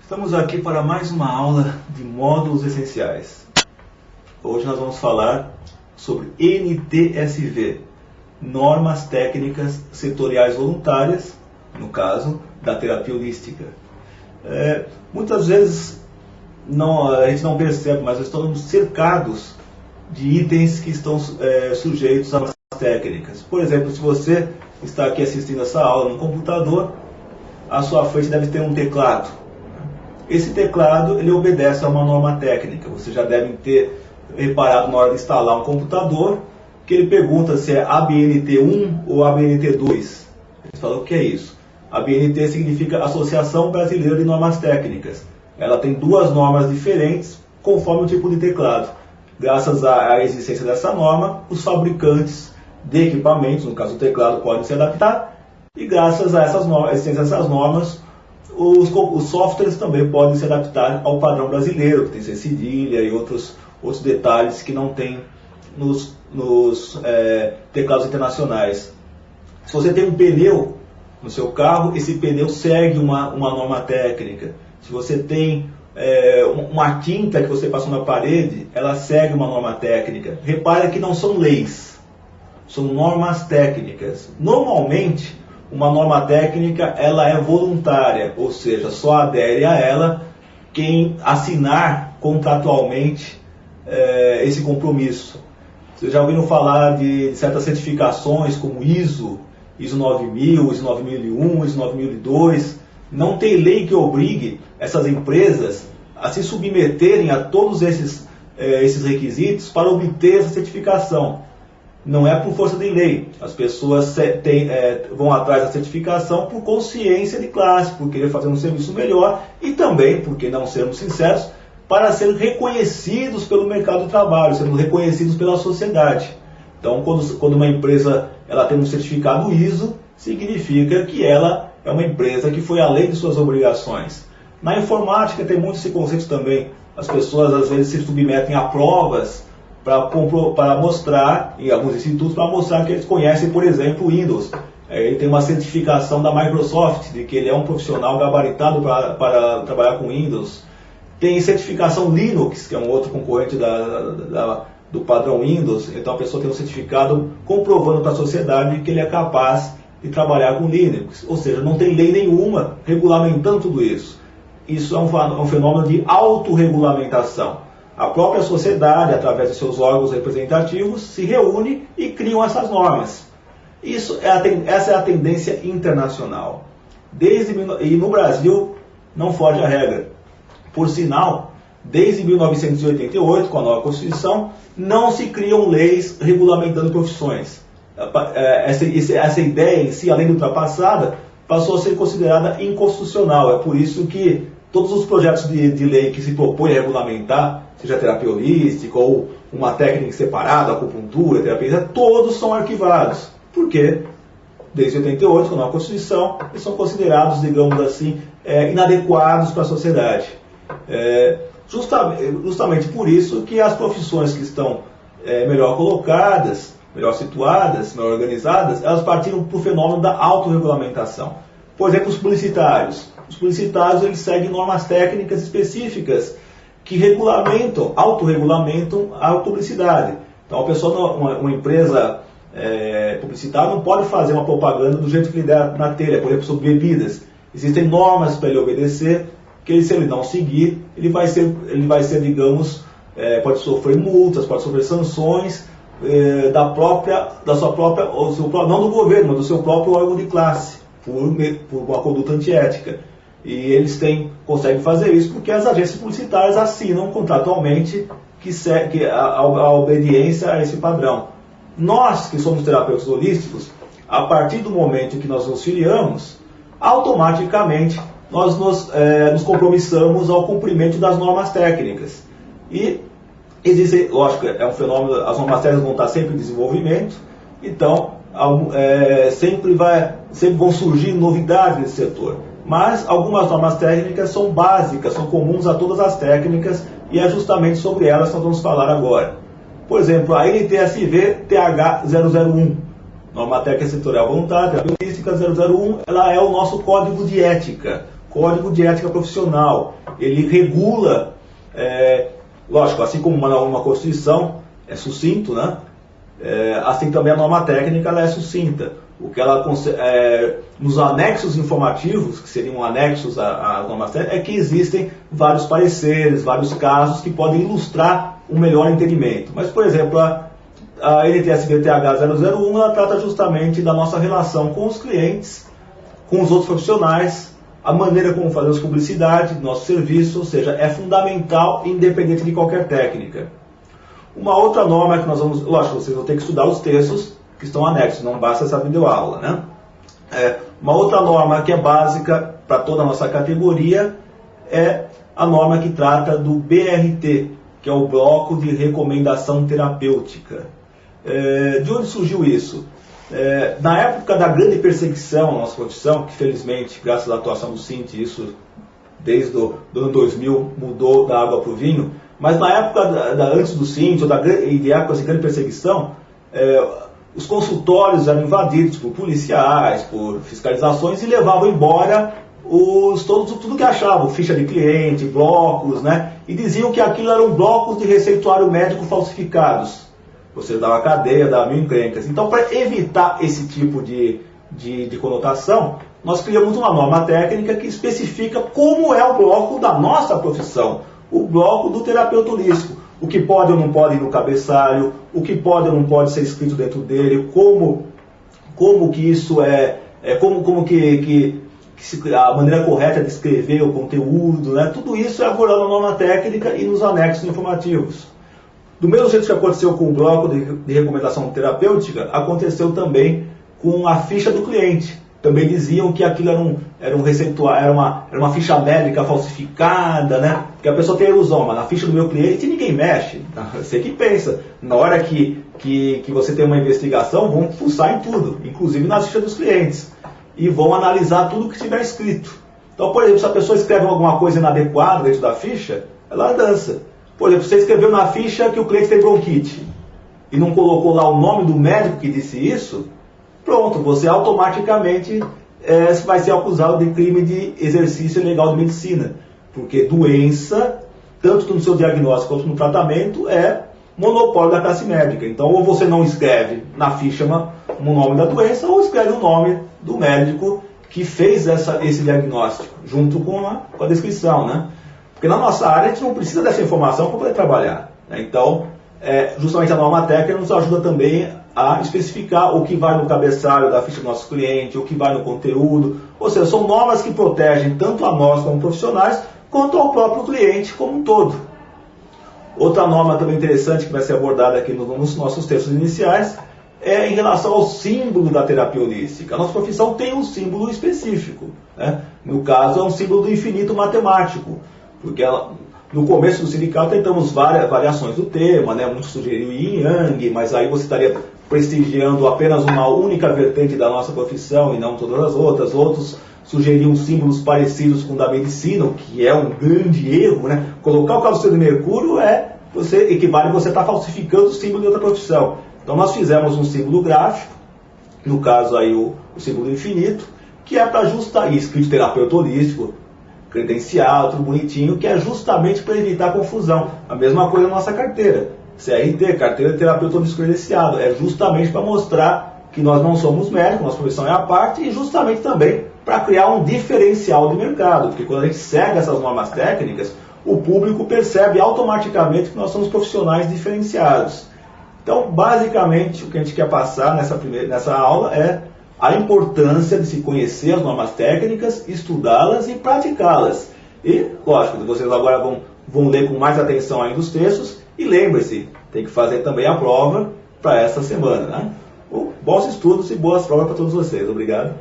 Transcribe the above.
Estamos aqui para mais uma aula de módulos essenciais. Hoje nós vamos falar sobre NTSV, Normas Técnicas Setoriais Voluntárias, no caso da terapia holística. Muitas vezes a gente não percebe, mas nós estamos cercados de itens que estão sujeitos a normas técnicas. Por exemplo, se você está aqui assistindo essa aula no computador, à sua frente deve ter um teclado. Esse teclado ele obedece a uma norma técnica. Você já deve ter reparado na hora de instalar um computador que ele pergunta se é ABNT1 ou ABNT2. Ele fala o que é isso. ABNT significa Associação Brasileira de Normas Técnicas. Ela tem duas normas diferentes conforme o tipo de teclado. Graças à existência dessa norma, os fabricantes de equipamentos, no caso o teclado, podem se adaptar, e graças a existência dessas normas, os softwares também podem se adaptar ao padrão brasileiro, que tem C cedilha e outros detalhes que não tem nos teclados internacionais. Se você tem um pneu no seu carro, esse pneu segue uma norma técnica. Se você tem uma tinta que você passa na parede, ela segue uma norma técnica. Repare que não são leis, são normas técnicas. Normalmente, uma norma técnica ela é voluntária, ou seja, só adere a ela quem assinar contratualmente esse compromisso. Vocês já ouviram falar de certas certificações como ISO 9000, ISO 9001, ISO 9002. Não tem lei que obrigue essas empresas a se submeterem a todos esses requisitos para obter essa certificação. Não é por força de lei. As pessoas vão atrás da certificação por consciência de classe, por querer fazer um serviço melhor e também, porque não sermos sinceros, para serem reconhecidos pelo mercado de trabalho, sendo reconhecidos pela sociedade. Então, quando uma empresa ela tem um certificado ISO, significa que ela é uma empresa que foi além de suas obrigações. Na informática tem muito esse conceito também. As pessoas às vezes se submetem a provas para mostrar, em alguns institutos, para mostrar que eles conhecem, por exemplo, o Windows. Ele tem uma certificação da Microsoft, de que ele é um profissional gabaritado para trabalhar com Windows. Tem certificação Linux, que é um outro concorrente do padrão Windows. Então a pessoa tem um certificado comprovando para a sociedade que ele é capaz de trabalhar com Linux. Ou seja, não tem lei nenhuma regulamentando tudo isso. Isso é um fenômeno de autorregulamentação. A própria sociedade, através de seus órgãos representativos, se reúne e criam essas normas. Essa é a tendência internacional. E no Brasil não foge a regra. Por sinal, desde 1988, com a nova Constituição, não se criam leis regulamentando profissões. Essa ideia em si, além de ultrapassada, passou a ser considerada inconstitucional. É por isso que todos os projetos de lei que se propõem a regulamentar, seja terapia holística ou uma técnica separada, acupuntura, terapia, todos são arquivados. Por quê? Desde 88, com a nova Constituição, eles são considerados, digamos assim, inadequados para a sociedade. Justamente por isso que as profissões que estão melhor colocadas, melhor situadas, melhor organizadas, elas partiram para o fenômeno da autorregulamentação. Por exemplo, os publicitários. Os publicitários eles seguem normas técnicas específicas que autorregulamentam a publicidade. Então, uma empresa publicitária não pode fazer uma propaganda do jeito que ele der na telha, por exemplo, sobre bebidas. Existem normas para ele obedecer, que se ele não seguir, ele vai ser digamos, pode sofrer multas, pode sofrer sanções não do governo, mas do seu próprio órgão de classe, por uma conduta antiética. E eles conseguem fazer isso porque as agências publicitárias assinam contratualmente a obediência a esse padrão. Nós, que somos terapeutas holísticos, a partir do momento que nós nos filiamos, automaticamente nós nos compromissamos ao cumprimento das normas técnicas. E existe, lógico, é um fenômeno, as normas técnicas vão estar sempre em desenvolvimento, então sempre vão surgir novidades nesse setor. Mas algumas normas técnicas são básicas, são comuns a todas as técnicas, e é justamente sobre elas que nós vamos falar agora. Por exemplo, a NTSV TH001, Norma Técnica Setorial Voluntária, terapia holística 001, ela é o nosso código de ética. código de ética profissional. Ele regula, lógico, assim como uma Constituição é sucinto, né? Assim também a norma técnica ela é sucinta. O que ela nos anexos informativos, que seriam anexos às normas técnicas, é que existem vários pareceres, vários casos que podem ilustrar um melhor entendimento. Mas, por exemplo, a NTSB-TH 001 ela trata justamente da nossa relação com os clientes, com os outros profissionais, a maneira como fazemos publicidade do nosso serviço, ou seja, é fundamental, independente de qualquer técnica. Uma outra norma que nós vamos... Lógico, vocês vão ter que estudar os textos que estão anexos, não basta essa videoaula, né? Uma outra norma que é básica para toda a nossa categoria é a norma que trata do BRT, que é o Bloco de Recomendação Terapêutica. De onde surgiu isso? Na época da grande perseguição à nossa profissão, que felizmente, graças à atuação do CINT, isso desde o ano 2000 mudou da água para o vinho, mas na época antes do CINT, ou de época de grande perseguição, os consultórios eram invadidos por policiais, por fiscalizações e levavam embora tudo que achavam, ficha de cliente, blocos, né? E diziam que aquilo eram blocos de receituário médico falsificados. Você dava cadeia, dava mil encrencas. Então, para evitar esse tipo de conotação, nós criamos uma norma técnica que especifica como é o bloco da nossa profissão, o bloco do terapeuta holístico. O que pode ou não pode ir no cabeçalho, o que pode ou não pode ser escrito dentro dele, como que isso a maneira correta de escrever o conteúdo, né? Tudo isso é abordado na norma técnica e nos anexos informativos. Do mesmo jeito que aconteceu com o bloco de recomendação terapêutica, aconteceu também com a ficha do cliente. Também diziam que aquilo era um receituário, era uma ficha médica falsificada, né? Porque a pessoa tem a ilusão, mas na ficha do meu cliente ninguém mexe. Você que pensa. Na hora que você tem uma investigação, vão fuçar em tudo, inclusive nas fichas dos clientes. E vão analisar tudo que estiver escrito. Então, por exemplo, se a pessoa escreve alguma coisa inadequada dentro da ficha, ela dança. Por exemplo, você escreveu na ficha que o cliente tem bronquite e não colocou lá o nome do médico que disse isso, pronto, você automaticamente vai ser acusado de crime de exercício ilegal de medicina. Porque doença, tanto no seu diagnóstico quanto no tratamento, é monopólio da classe médica. Então, ou você não escreve na ficha o nome da doença, ou escreve o nome do médico que fez esse diagnóstico, junto com a descrição, né? Porque na nossa área a gente não precisa dessa informação para poder trabalhar, né? Então, justamente a norma técnica nos ajuda também a especificar o que vai no cabeçalho da ficha do nosso cliente, o que vai no conteúdo. Ou seja, são normas que protegem tanto a nós como profissionais, quanto ao próprio cliente como um todo. Outra norma também interessante que vai ser abordada aqui nos nossos textos iniciais é em relação ao símbolo da terapia holística. A nossa profissão tem um símbolo específico, né? No caso, é um símbolo do infinito matemático, porque no começo do sindicato tentamos várias variações do tema, né? Muitos sugeriram Yin Yang, mas aí você estaria prestigiando apenas uma única vertente da nossa profissão e não todas as outras. Outros sugeriam símbolos parecidos com o da medicina, o que é um grande erro, né? Colocar o calcítrio de mercúrio equivale a você estar falsificando o símbolo de outra profissão. Então nós fizemos um símbolo gráfico, no caso aí o símbolo infinito, que é para escrito terapeuta holístico, credencial, tudo bonitinho, que é justamente para evitar confusão. A mesma coisa na nossa carteira. CRT, carteira de terapeuta holístico credenciado, é justamente para mostrar que nós não somos médicos, nossa profissão é à parte, e justamente também para criar um diferencial de mercado, porque quando a gente segue essas normas técnicas, o público percebe automaticamente que nós somos profissionais diferenciados. Então, basicamente, o que a gente quer passar nessa aula é a importância de se conhecer as normas técnicas, estudá-las e praticá-las. E, lógico, vocês agora vão ler com mais atenção ainda os textos, e lembre-se, tem que fazer também a prova para essa semana, né? Bons estudos e boas provas para todos vocês. Obrigado.